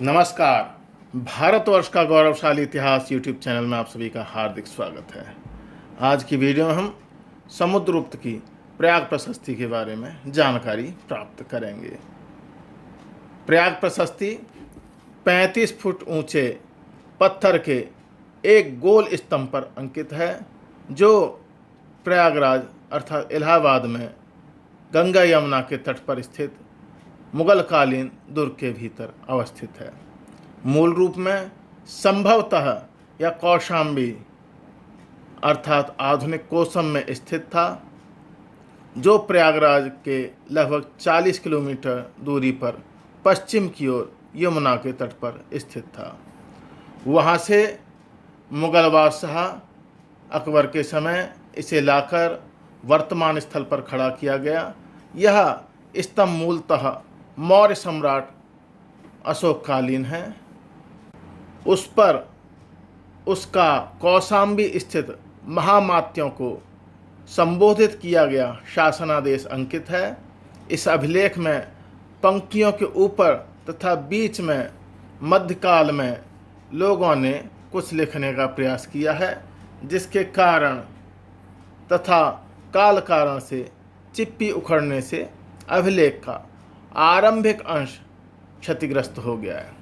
नमस्कार। भारतवर्ष का गौरवशाली इतिहास यूट्यूब चैनल में आप सभी का हार्दिक स्वागत है। आज की वीडियो में हम समुद्रगुप्त की प्रयाग प्रशस्ति के बारे में जानकारी प्राप्त करेंगे। प्रयाग प्रशस्ति 35 फुट ऊंचे पत्थर के एक गोल स्तंभ पर अंकित है, जो प्रयागराज अर्थात इलाहाबाद में गंगा यमुना के तट पर स्थित मुगलकालीन दुर्ग के भीतर अवस्थित है। मूल रूप में संभवतः यह कौशाम्बी अर्थात आधुनिक कोसम में स्थित था, जो प्रयागराज के लगभग 40 किलोमीटर दूरी पर पश्चिम की ओर यमुना के तट पर स्थित था। वहाँ से मुगल बादशाह अकबर के समय इसे लाकर वर्तमान स्थल पर खड़ा किया गया। यह स्तंभ मूलतः मौर्य सम्राट अशोककालीन है। उस पर उसका कौशाम्बी स्थित महामात्यों को संबोधित किया गया शासनादेश अंकित है। इस अभिलेख में पंक्तियों के ऊपर तथा बीच में मध्यकाल में लोगों ने कुछ लिखने का प्रयास किया है, जिसके कारण तथा काल कारण से चिप्पी उखड़ने से अभिलेख का आरंभिक अंश क्षतिग्रस्त हो गया है।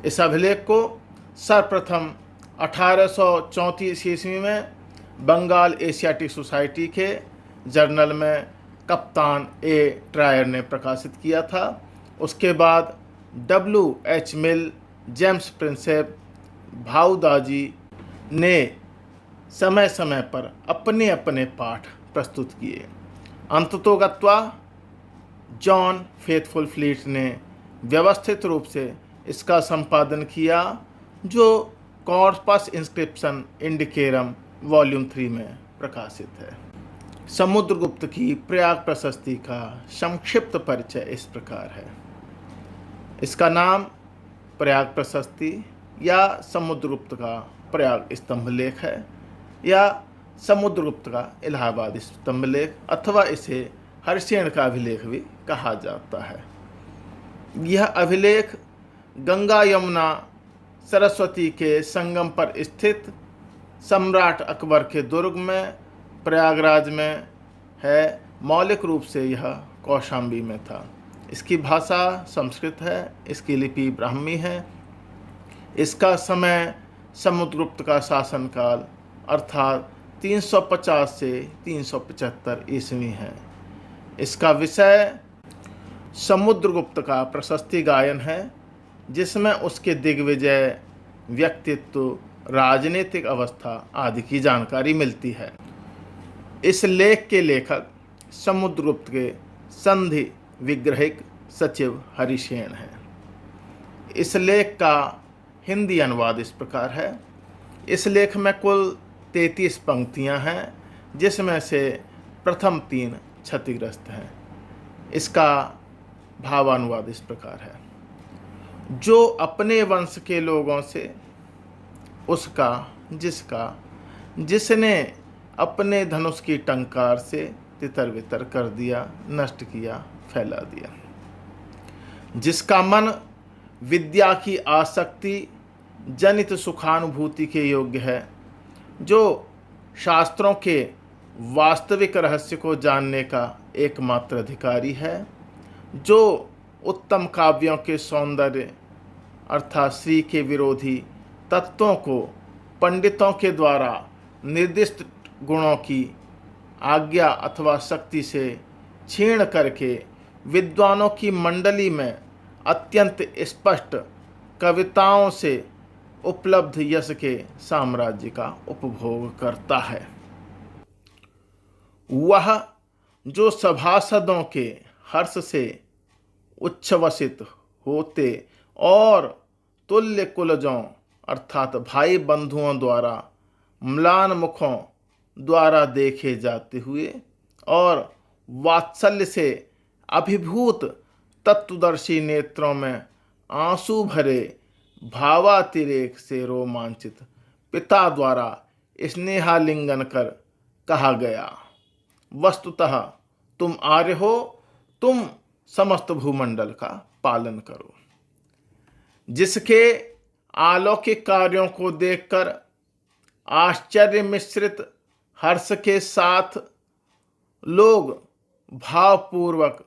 इस अभिलेख को सर्वप्रथम 1834 ईस्वी में बंगाल एशियाटिक सोसाइटी के जर्नल में कप्तान ए ट्रायर ने प्रकाशित किया था। उसके बाद W.H. मिल, जेम्स प्रिंसेप, भाऊदाजी ने समय समय पर अपने अपने पाठ प्रस्तुत किए। अंततोगत्वा जॉन फेथफुल फ्लीट ने व्यवस्थित रूप से इसका संपादन किया, जो कॉर्पस इंस्क्रिप्शन इंडिकेरम वॉल्यूम 3 में प्रकाशित है। समुद्रगुप्त की प्रयाग प्रशस्ति का संक्षिप्त परिचय इस प्रकार है। इसका नाम प्रयाग प्रशस्ति या समुद्रगुप्त का प्रयाग स्तंभ लेख है, या समुद्रगुप्त का इलाहाबाद स्तंभ लेख, अथवा इसे हर्षेण का अभिलेख भी कहा जाता है। यह अभिलेख गंगा यमुना सरस्वती के संगम पर स्थित सम्राट अकबर के दुर्ग में प्रयागराज में है। मौलिक रूप से यह कौशाम्बी में था। इसकी भाषा संस्कृत है, इसकी लिपि ब्राह्मी है। इसका समय समुद्रगुप्त का शासनकाल अर्थात 350 से 375 ईस्वी है। इसका विषय समुद्रगुप्त का प्रशस्ति गायन है, जिसमें उसके दिग्विजय, व्यक्तित्व, राजनीतिक अवस्था आदि की जानकारी मिलती है। इस लेख के लेखक समुद्रगुप्त के संधि विग्रहिक सचिव हरिसेन हैं। इस लेख का हिंदी अनुवाद इस प्रकार है। इस लेख में कुल 33 पंक्तियां हैं, जिसमें से प्रथम 3 क्षतिग्रस्त हैं। इसका भावानुवाद इस प्रकार है। जो अपने वंश के लोगों से उसका, जिसका, जिसने अपने धनुष की टंकार से तितर बितर कर दिया, नष्ट किया, फैला दिया, जिसका मन विद्या की आसक्ति जनित सुखानुभूति के योग्य है, जो शास्त्रों के वास्तविक रहस्य को जानने का एकमात्र अधिकारी है, जो उत्तम काव्यों के सौंदर्य अर्थात श्री के विरोधी तत्वों को पंडितों के द्वारा निर्दिष्ट गुणों की आज्ञा अथवा शक्ति से क्षीण करके विद्वानों की मंडली में अत्यंत स्पष्ट कविताओं से उपलब्ध यश के साम्राज्य का उपभोग करता है। वह जो सभासदों के हर्ष से उच्छ्वसित होते और तुल्य कुलजों अर्थात भाई बंधुओं द्वारा म्लान मुखों द्वारा देखे जाते हुए और वात्सल्य से अभिभूत तत्वदर्शी नेत्रों में आंसू भरे भावातिरेक से रोमांचित पिता द्वारा स्नेहालिंगन कर कहा गया, वस्तुतः तुम आर्य हो, तुम समस्त भूमंडल का पालन करो। जिसके अलौकिक कार्यों को देखकर आश्चर्य मिश्रित हर्ष के साथ लोग भावपूर्वक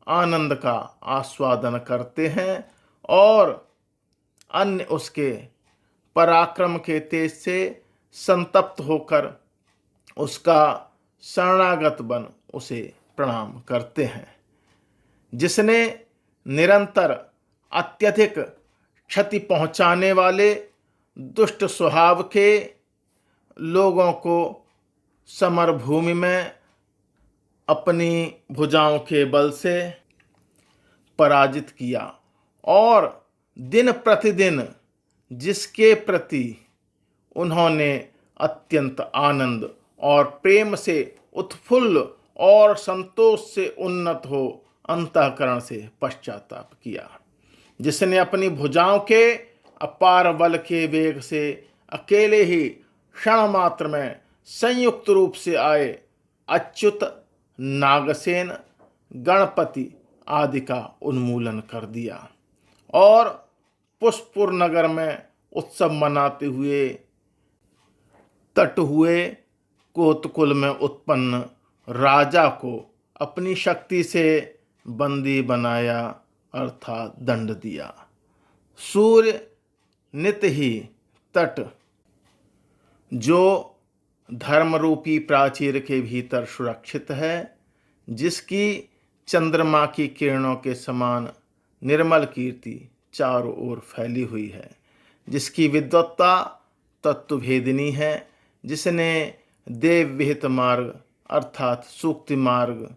आनंद का आस्वादन करते हैं और अन्य उसके पराक्रम के तेज से संतप्त होकर उसका शरणागत बन उसे प्रणाम करते हैं। जिसने निरंतर अत्यधिक क्षति पहुंचाने वाले दुष्ट स्वभाव के लोगों को समरभूमि में अपनी भुजाओं के बल से पराजित किया और दिन प्रतिदिन जिसके प्रति उन्होंने अत्यंत आनंद और प्रेम से उत्फुल्ल और संतोष से उन्नत हो अंतःकरण से पश्चाताप किया। जिसने अपनी भुजाओं के अपार बल के वेग से अकेले ही क्षण मात्र में संयुक्त रूप से आए अच्युत, नागसेन, गणपति आदि का उन्मूलन कर दिया और पुष्पुर नगर में उत्सव मनाते हुए तट हुए कोतकुल में उत्पन्न राजा को अपनी शक्ति से बंदी बनाया अर्थात दंड दिया। सूर्य नित्य ही तट जो धर्मरूपी प्राचीर के भीतर सुरक्षित है, जिसकी चंद्रमा की किरणों के समान निर्मल कीर्ति चारों ओर फैली हुई है, जिसकी विद्वत्ता तत्वभेदिनी है, जिसने देव विहित मार्ग अर्थात सूक्ति मार्ग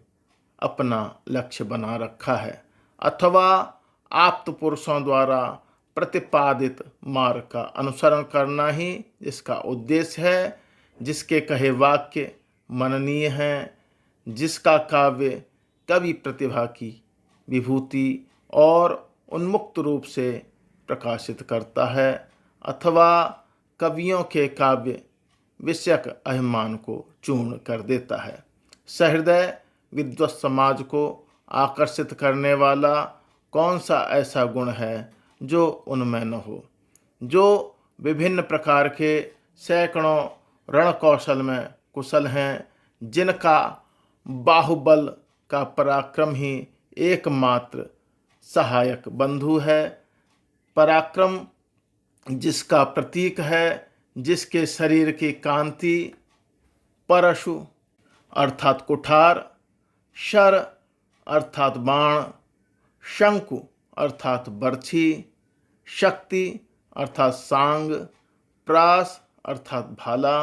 अपना लक्ष्य बना रखा है अथवा आप्त पुरुषों द्वारा प्रतिपादित मार्ग का अनुसरण करना ही जिसका उद्देश्य है, जिसके कहे वाक्य मननीय हैं, जिसका काव्य कवि प्रतिभा की विभूति और उन्मुक्त रूप से प्रकाशित करता है अथवा कवियों के काव्य विषयक अभिमान को चूर्ण कर देता है। सहृदय विद्वत समाज को आकर्षित करने वाला कौन सा ऐसा गुण है जो उनमें न हो, जो विभिन्न प्रकार के सैकड़ों रण कौशल में कुशल हैं, जिनका बाहुबल का पराक्रम ही एकमात्र सहायक बंधु है, पराक्रम जिसका प्रतीक है, जिसके शरीर की कांति परशु अर्थात कुठार, शर अर्थात बाण, शंकु अर्थात बर्छी, शक्ति अर्थात सांग, प्रास अर्थात भाला,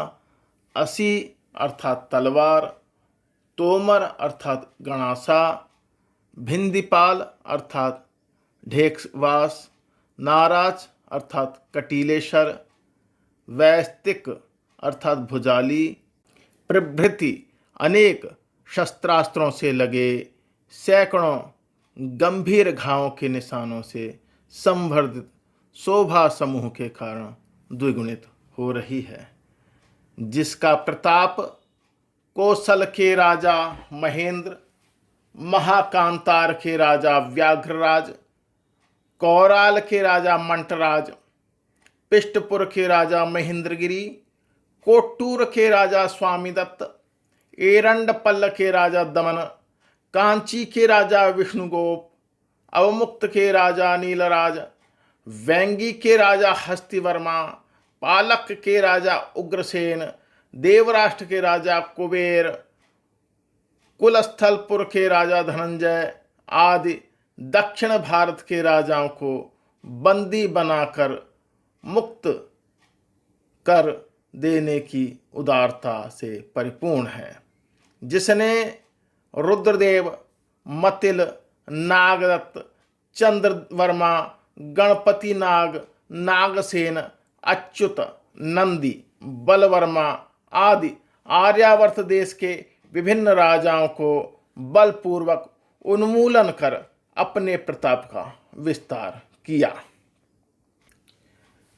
असी अर्थात तलवार, तोमर अर्थात गणासा, भिंदीपाल अर्थात ढेकवास, नाराज अर्थात कटीलेश्वर, वैस्तिक अर्थात भुजाली प्रभृति अनेक शस्त्रास्त्रों से लगे सैकड़ों गंभीर घावों के निशानों से संवर्धित शोभा समूह के कारण द्विगुणित हो रही है, जिसका प्रताप कौशल के राजा महेंद्र, महाकांतार के राजा व्याघ्रराज, कौराल के राजा मंटराज, पिष्टपुर के राजा महेंद्रगिरी, कोट्टूर के राजा स्वामीदत्त, एरंडपल्ल के राजा दमन, कांची के राजा विष्णुगोप, अवमुक्त के राजा नीलराज, वेंगी के राजा हस्तिवर्मा, पालक के राजा उग्रसेन, देवराष्ट्र के राजा कुबेर, कुलस्थलपुर के राजा धनंजय आदि दक्षिण भारत के राजाओं को बंदी बनाकर मुक्त कर देने की उदारता से परिपूर्ण है, जिसने रुद्रदेव, मतिल, नागदत्त, चंद्रवर्मा, गणपति नाग, नागसेन, अच्युत, नंदी, बलवर्मा आदि आर्यावर्त देश के विभिन्न राजाओं को बलपूर्वक उन्मूलन कर अपने प्रताप का विस्तार किया,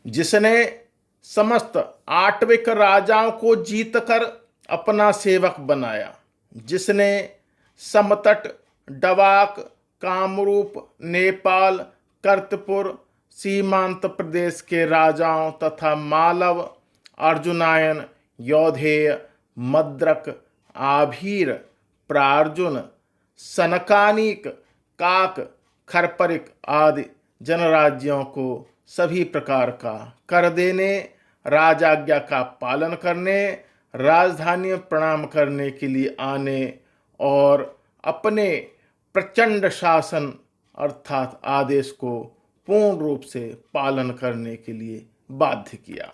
जिसने समस्त आठविक राजाओं को जीतकर अपना सेवक बनाया, जिसने समतट, डवाक, कामरूप, नेपाल, कर्तपुर, सीमांत प्रदेश के राजाओं तथा मालव, अर्जुनायन, यौधेय, मद्रक, आभीर, प्रार्जुन, सनकानिक, काक, खरपरिक आदि जनराज्यों को सभी प्रकार का कर देने, राजाज्ञा का पालन करने, राजधानी में प्रणाम करने के लिए आने और अपने प्रचंड शासन अर्थात आदेश को पूर्ण रूप से पालन करने के लिए बाध्य किया,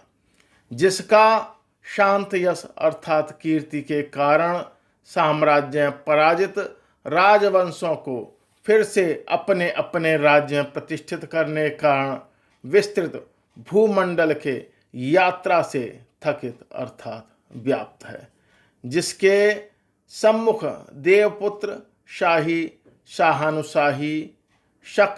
जिसका शांत यश अर्थात कीर्ति के कारण साम्राज्य पराजित राजवंशों को फिर से अपने अपने राज्य में प्रतिष्ठित करने के कारण विस्तृत भूमंडल के यात्रा से थकित अर्थात व्याप्त है, जिसके सम्मुख देवपुत्र, शाही, शाहानुशाही, शक,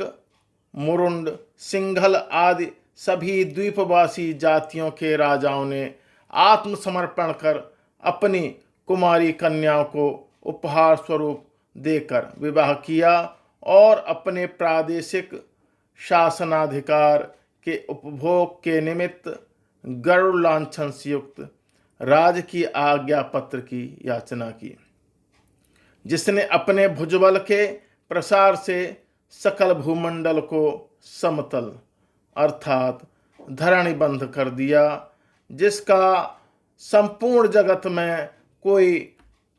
मुरुंड, सिंघल आदि सभी द्वीपवासी जातियों के राजाओं ने आत्मसमर्पण कर अपनी कुमारी कन्याओं को उपहार स्वरूप देकर विवाह किया और अपने प्रादेशिक शासनाधिकार के उपभोग के निमित्त गरुड़ लांछन से युक्त राज की आज्ञा पत्र की याचना की, जिसने अपने भुजबल के प्रसार से सकल भूमंडल को समतल अर्थात धरणीबंध कर दिया, जिसका संपूर्ण जगत में कोई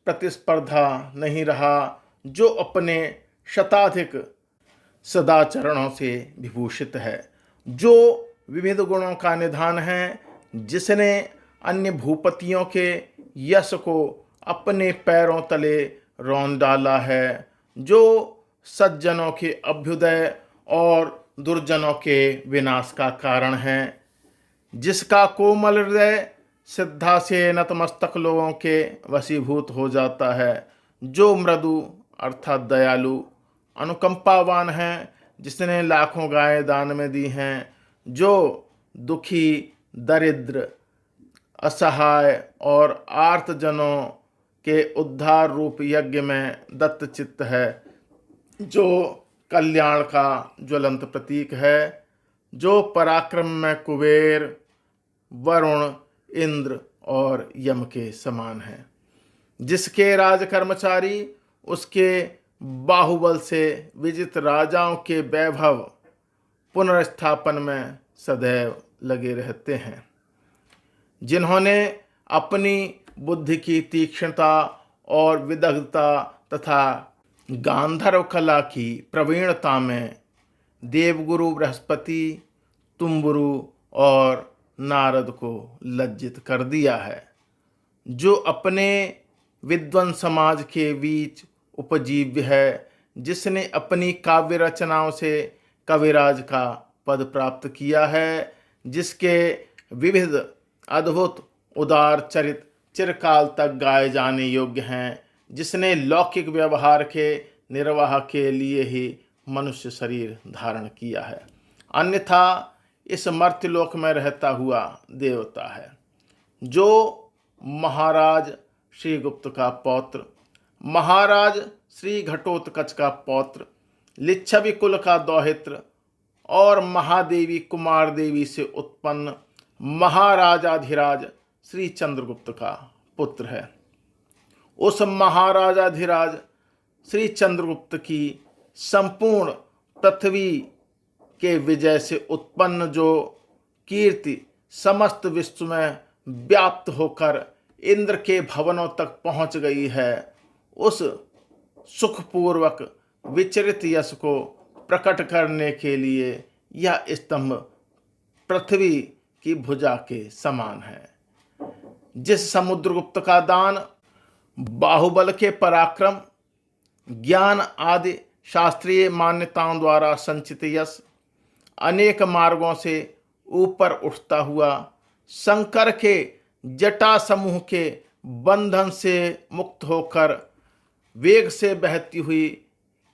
प्रतिस्पर्धा नहीं रहा, जो अपने शताधिक सदाचरणों से विभूषित है, जो विविध गुणों का निधान है, जिसने अन्य भूपतियों के यश को अपने पैरों तले रौंद डाला है, जो सज्जनों के अभ्युदय और दुर्जनों के विनाश का कारण है, जिसका कोमल हृदय श्रद्धा से नतमस्तक लोगों के वशीभूत हो जाता है, जो मृदु अर्थात दयालु अनुकंपावान है, जिसने लाखों गायें दान में दी हैं, जो दुखी, दरिद्र, असहाय और आर्तजनों के उद्धार रूप यज्ञ में दत्तचित्त है, जो कल्याण का ज्वलंत प्रतीक है, जो पराक्रम में कुबेर, वरुण, इंद्र और यम के समान है, जिसके राज कर्मचारी उसके बाहुबल से विजित राजाओं के वैभव पुनर्स्थापन में सदैव लगे रहते हैं, जिन्होंने अपनी बुद्धि की तीक्ष्णता और विदग्धता तथा गांधर्व कला की प्रवीणता में देवगुरु बृहस्पति, तुम्बुरु और नारद को लज्जित कर दिया है, जो अपने विद्वान समाज के बीच उपजीव्य है, जिसने अपनी काव्य रचनाओं से कविराज का पद प्राप्त किया है, जिसके विविध अद्भुत उदार चरित्र चिरकाल तक गाए जाने योग्य हैं, जिसने लौकिक व्यवहार के निर्वाह के लिए ही मनुष्य शरीर धारण किया है, अन्यथा इस मर्त्यलोक में रहता हुआ देवता है, जो महाराज श्रीगुप्त का पौत्र, महाराज श्री घटोत्कच का पौत्र, लिच्छवी कुल का दौहित्र और महादेवी कुमार देवी से उत्पन्न महाराजाधिराज श्री चंद्रगुप्त का पुत्र है। उस महाराजाधिराज श्री चंद्रगुप्त की संपूर्ण पृथ्वी के विजय से उत्पन्न जो कीर्ति समस्त विश्व में व्याप्त होकर इंद्र के भवनों तक पहुंच गई है, उस सुखपूर्वक विचरित यश को प्रकट करने के लिए यह स्तंभ पृथ्वी की भुजा के समान है। जिस समुद्रगुप्त का दान, बाहुबल के पराक्रम, ज्ञान आदि शास्त्रीय मान्यताओं द्वारा संचित यश, अनेक मार्गों से ऊपर उठता हुआ शंकर के जटा समूह के बंधन से मुक्त होकर वेग से बहती हुई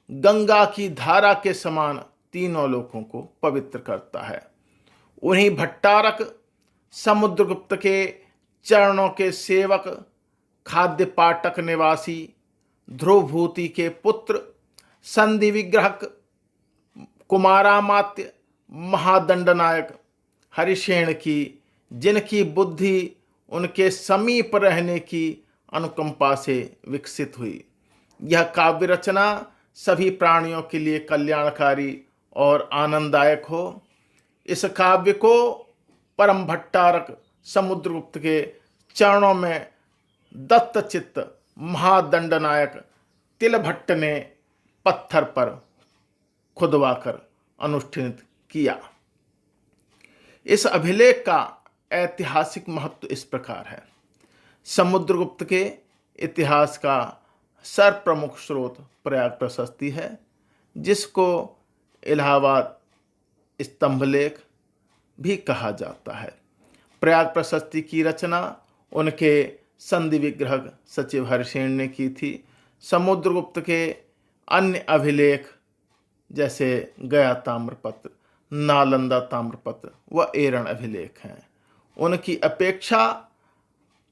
गंगा की धारा के समान तीनों लोकों को पवित्र करता है। उन्हीं भट्टारक समुद्रगुप्त के चरणों के सेवक, खाद्य पाटक निवासी, ध्रुवभूति के पुत्र, संधि विग्रहक, कुमारामात्य, महादंडनायक हरिसेन की, जिनकी बुद्धि उनके समीप रहने की अनुकंपा से विकसित हुई। यह काव्य रचना सभी प्राणियों के लिए कल्याणकारी और आनंददायक हो। इस काव्य को परम भट्टारक समुद्रगुप्त के चरणों में दत्तचित्त महादंडनायक तिलभट्ट ने पत्थर पर खुदवाकर अनुष्ठित किया। इस अभिलेख का ऐतिहासिक महत्व इस प्रकार है। समुद्रगुप्त के इतिहास का सर्वप्रमुख स्रोत प्रयाग प्रशस्ति है, जिसको इलाहाबाद स्तंभलेख भी कहा जाता है। प्रयाग प्रशस्ति की रचना उनके संधि विग्रह सचिव हरिसेन ने की थी। समुद्रगुप्त के अन्य अभिलेख जैसे गया ताम्रपत्र, नालंदा ताम्रपत्र व एरण अभिलेख हैं। उनकी अपेक्षा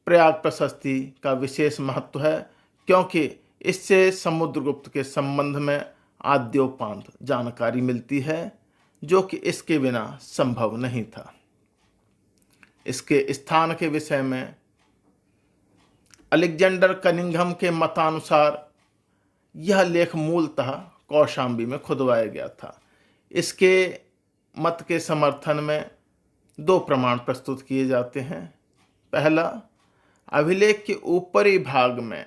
प्रयाग प्रशस्ति का विशेष महत्व है, क्योंकि इससे समुद्रगुप्त के संबंध में आद्योपांत जानकारी मिलती है, जो कि इसके बिना संभव नहीं था। इसके स्थान के विषय में अलेक्जेंडर कनिंघम के मतानुसार यह लेख मूलतः कौशाम्बी में खुदवाया गया था। इसके मत के समर्थन में दो प्रमाण प्रस्तुत किए जाते हैं। पहला, अभिलेख के ऊपरी भाग में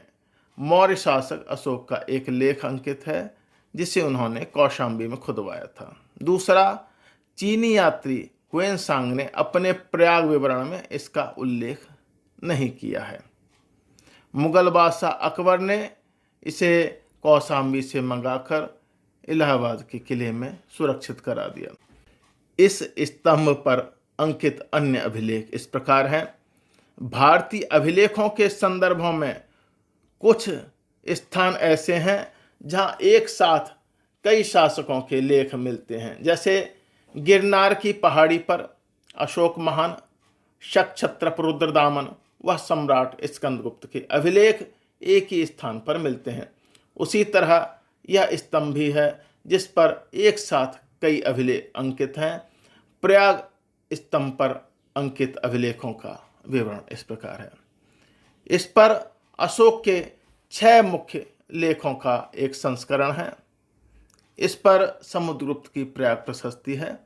मौर्य शासक अशोक का एक लेख अंकित है, जिसे उन्होंने कौशाम्बी में खुदवाया था। दूसरा, चीनी यात्री हुएनसांग ने अपने प्रयाग विवरण में इसका उल्लेख नहीं किया है। मुगल बादशाह अकबर ने इसे कौशाम्बी से मंगाकर इलाहाबाद के किले में सुरक्षित करा दिया। इस स्तंभ पर अंकित अन्य अभिलेख इस प्रकार हैं। भारतीय अभिलेखों के संदर्भों में कुछ स्थान ऐसे हैं जहां एक साथ कई शासकों के लेख मिलते हैं, जैसे गिरनार की पहाड़ी पर अशोक महान, शक छत्रप रुद्रदामन व सम्राट स्कंदगुप्त के अभिलेख एक ही स्थान पर मिलते हैं। उसी तरह यह स्तंभ भी है जिस पर एक साथ कई अभिलेख अंकित हैं। प्रयाग स्तंभ पर अंकित अभिलेखों का विवरण इस प्रकार है। इस पर अशोक के 6 मुख्य लेखों का एक संस्करण है। इस पर समुद्रगुप्त की प्रयाग प्रशस्ति है।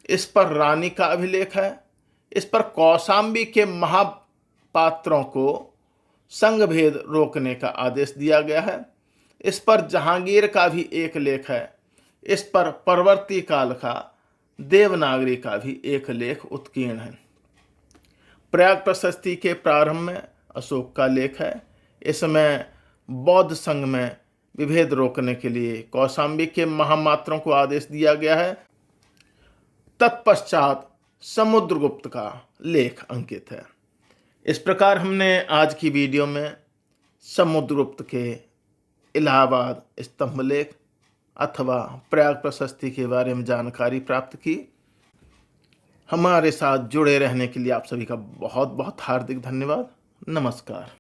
इस पर रानी का अभिलेख है। इस पर कौशाम्बी के महापात्रों को संघभेद रोकने का आदेश दिया गया है। इस पर जहांगीर का भी एक लेख है। इस पर परवर्ती काल का देवनागरी का भी एक लेख उत्कीर्ण है। प्रयाग प्रशस्ति के प्रारंभ में अशोक का लेख है। इसमें बौद्ध संघ में विभेद रोकने के लिए कौशाम्बी के महामात्रों को आदेश दिया गया है। तत्पश्चात समुद्रगुप्त का लेख अंकित है। इस प्रकार हमने आज की वीडियो में समुद्रगुप्त के इलाहाबाद स्तंभलेख अथवा प्रयाग प्रशस्ति के बारे में जानकारी प्राप्त की। हमारे साथ जुड़े रहने के लिए आप सभी का बहुत बहुत हार्दिक धन्यवाद। नमस्कार।